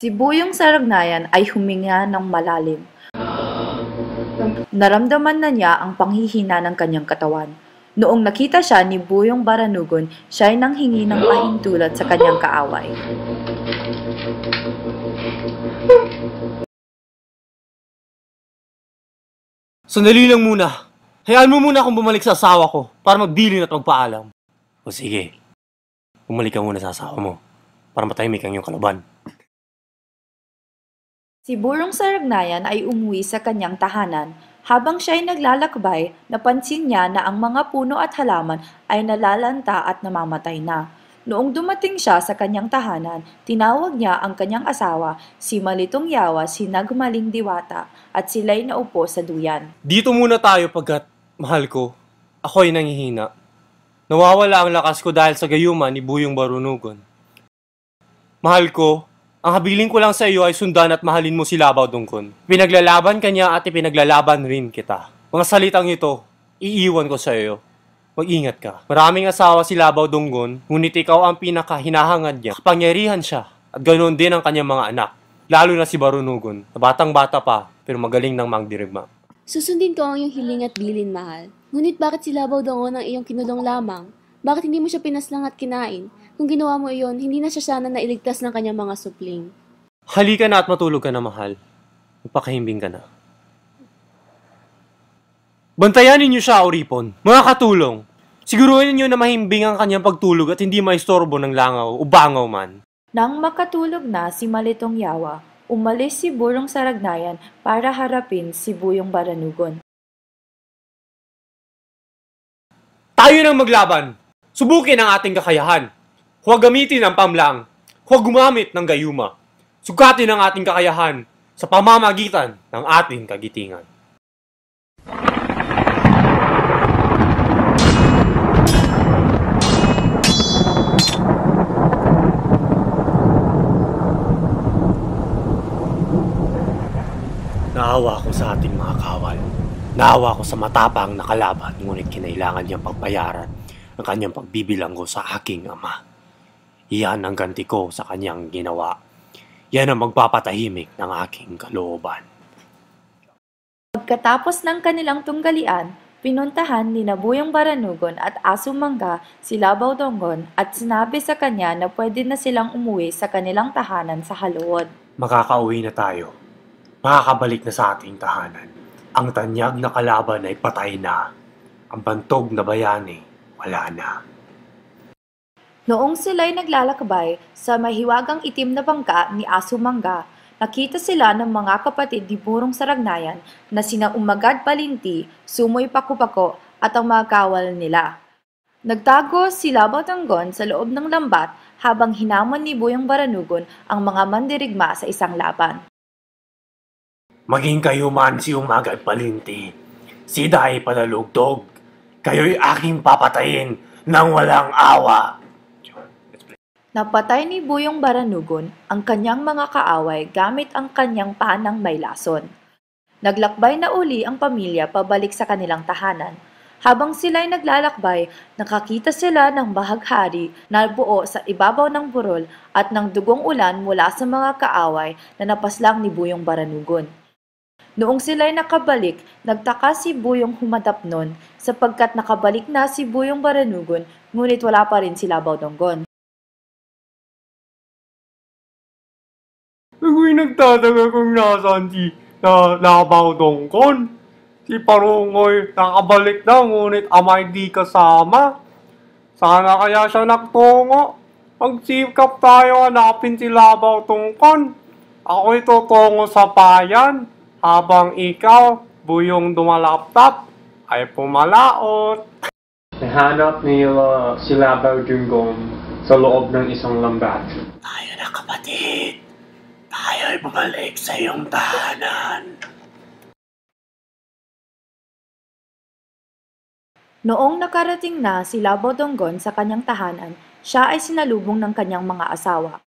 Si Buyong Saragnayan ay huminga ng malalim. Naramdaman na niya ang panghihina ng kanyang katawan. Noong nakita siya ni Buyong Baranugon, siya ay nanghingi ng pahintulot sa kanyang kaaway. Sandali lang muna. Hayaan mo muna akong bumalik sa asawa ko para magbilin at magpaalam. O sige, bumalik ka muna sa asawa mo para matahimik ang iyong kalaban. Si Buyong Saragnayan ay umuwi sa kanyang tahanan. Habang siya ay naglalakbay, napansin niya na ang mga puno at halaman ay nalalanta at namamatay na. Noong dumating siya sa kanyang tahanan, tinawag niya ang kanyang asawa, si Malitong Yawa, si Nagmaling Diwata, at sila'y naupo sa duyan. Dito muna tayo pagkat, mahal ko, ako ay nangihina. Nawawala ang lakas ko dahil sa gayuma ni Buyong Baranugon. Mahal ko, ang habiling ko lang sa iyo ay sundan at mahalin mo si Labaw Dunggon. Pinaglalaban kanya at ipinaglalaban rin kita. Mga salitang ito, iiwan ko sa iyo. Mag-ingat ka. Maraming asawa si Labaw Dunggon, ngunit ikaw ang pinakahinahangad niya. Kapangyarihan siya, at ganoon din ang kanyang mga anak. Lalo na si Baranugon, na batang-bata pa, pero magaling ng mangdirigma. Susundin ko ang iyong hiling at bilin, mahal. Ngunit bakit si Labaw Dunggon ang iyong kinulong lamang? Bakit hindi mo siya pinaslang at kinain? Kung ginawa mo iyon, hindi na siya sana nailigtas ng kanyang mga supling. Halika na at matulog ka na, mahal. Magpakahimbing ka na. Bantayan ninyo siya, Oripon. Mga katulong, siguruhin ninyo na mahimbing ang kanyang pagtulog at hindi maistorbo ng langaw o bangaw man. Nang makatulog na si Malitong Yawa, umalis si Buyong Saragnayan para harapin si Buyong Baranugon. Tayo nang maglaban! Subukin ang ating kakayahan! Huwag gamitin ang pamlang! Huwag gumamit ng gayuma! Sukatin ang ating kakayahan sa pamamagitan ng ating kagitingan. Naawa ko sa ating mga kawal. Naawa ko sa matapang na kalaban, ngunit kinailangan niyang pagbayaran ang kanyang pagbibilanggo sa aking ama. Iyan ang ganti ko sa kanyang ginawa. Yan ang magpapatahimik ng aking kalooban. Pagkatapos ng kanilang tunggalian, pinuntahan ni Buyong Baranugon at Aso Mangga si Labaw Dunggon at sinabi sa kanya na pwede na silang umuwi sa kanilang tahanan sa Haluod. Makakauwi na tayo. Makakabalik na sa ating tahanan. Ang tanyag na kalaban ay patay na. Ang bantog na bayani, wala na. Noong sila'y naglalakbay sa mahiwagang itim na bangka ni Aso Mangga, nakita sila ng mga kapatid ni Buyong Saragnayan na sina Umagad Balinti, Sumoy Pakupako at ang mga kawal nila. Nagtago si Labaw Dunggon sa loob ng lambat habang hinamon ni Buyong Baranugon ang mga mandirigma sa isang laban. Maging kayo man si Umagad Balinti, si Daay Palalugtog, kayo'y aking papatayin nang walang awa. Napatay ni Buyong Baranugon ang kanyang mga kaaway gamit ang kanyang panang may lason. Naglakbay na uli ang pamilya pabalik sa kanilang tahanan. Habang sila'y naglalakbay, nakakita sila ng bahaghari na buo sa ibabaw ng burol at ng dugong ulan mula sa mga kaaway na napaslang ni Buyong Baranugon. Noong sila'y nakabalik, nagtaka si Buyong Humadapnon sapagkat nakabalik na si Buyong Baranugon ngunit wala pa rin si Labaw Dunggon. Ako'y nagtataka kung nasaan si Labaw Dunggon. Si Parungoy nakabalik na ngunit amay di kasama. Sana kaya siya nagtungo. Magsikap tayo hanapin si Labaw Dunggon. Ako'y tutungo sa bayan habang ikaw, Buyong Dumalaptap, ay pumalaot. Nahanap nila si Labaw Dunggon sa loob ng isang lambat. Tayo na kapatid. Tayo'y bumalik sa iyong tahanan. Noong nakarating na si Labaw Dunggon sa kanyang tahanan, siya ay sinalubong ng kanyang mga asawa.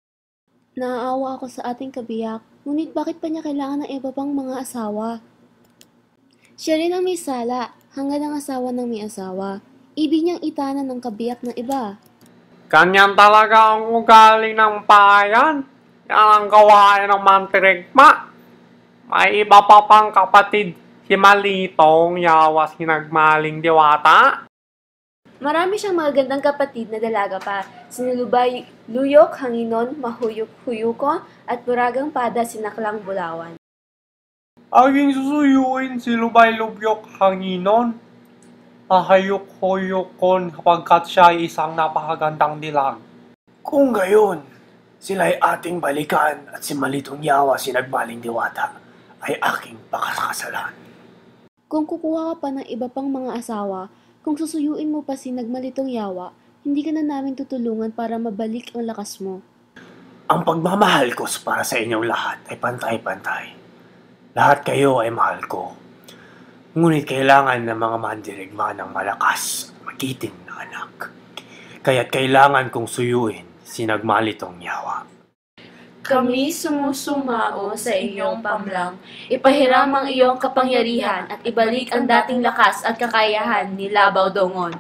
Naaawa ako sa ating kabiyak, ngunit bakit pa niya kailangan ng iba pang mga asawa? Siya rin ang may sala, hanggang ang asawa ng may asawa. Ibig niyang itanan ng kabiyak ng iba. Ganyan talaga ang ugali ng bayan. Yan ang gawain ng mantirigma. May iba pa pang kapatid, si Malitong, Yawa, Sinagmaling Diwata. Marami siyang magagandang kapatid na dalaga pa. Sinulubay Luyok, Hanginon, Mahuyuk-Huyuko, at Buragang Pada, Sinaklang Bulawan. Aging susuyuin si Lubay Lubyok Hanginon. Ahayok-huyukon kapagkat siya ay isang napakagandang dilag. Kung gayon, sila'y ating balikan at si Malitong Yawa Sinagmaling Diwata ay aking pakakasalan. Kung kukuha ka pa ng iba pang mga asawa, kung susuyuin mo pa si Nagmalitong Yawa, hindi ka na namin tutulungan para mabalik ang lakas mo. Ang pagmamahal ko para sa inyong lahat ay pantay-pantay. Lahat kayo ay mahal ko. Ngunit kailangan ng mga mandirigma ng malakas at magiting na anak. Kaya't kailangan kong suyuin si Nagmalitong Yawa. Kami sumusumao sa iyong pamlang, ipahiram ang iyong kapangyarihan at ibalik ang dating lakas at kakayahan ni Labaw Dongon.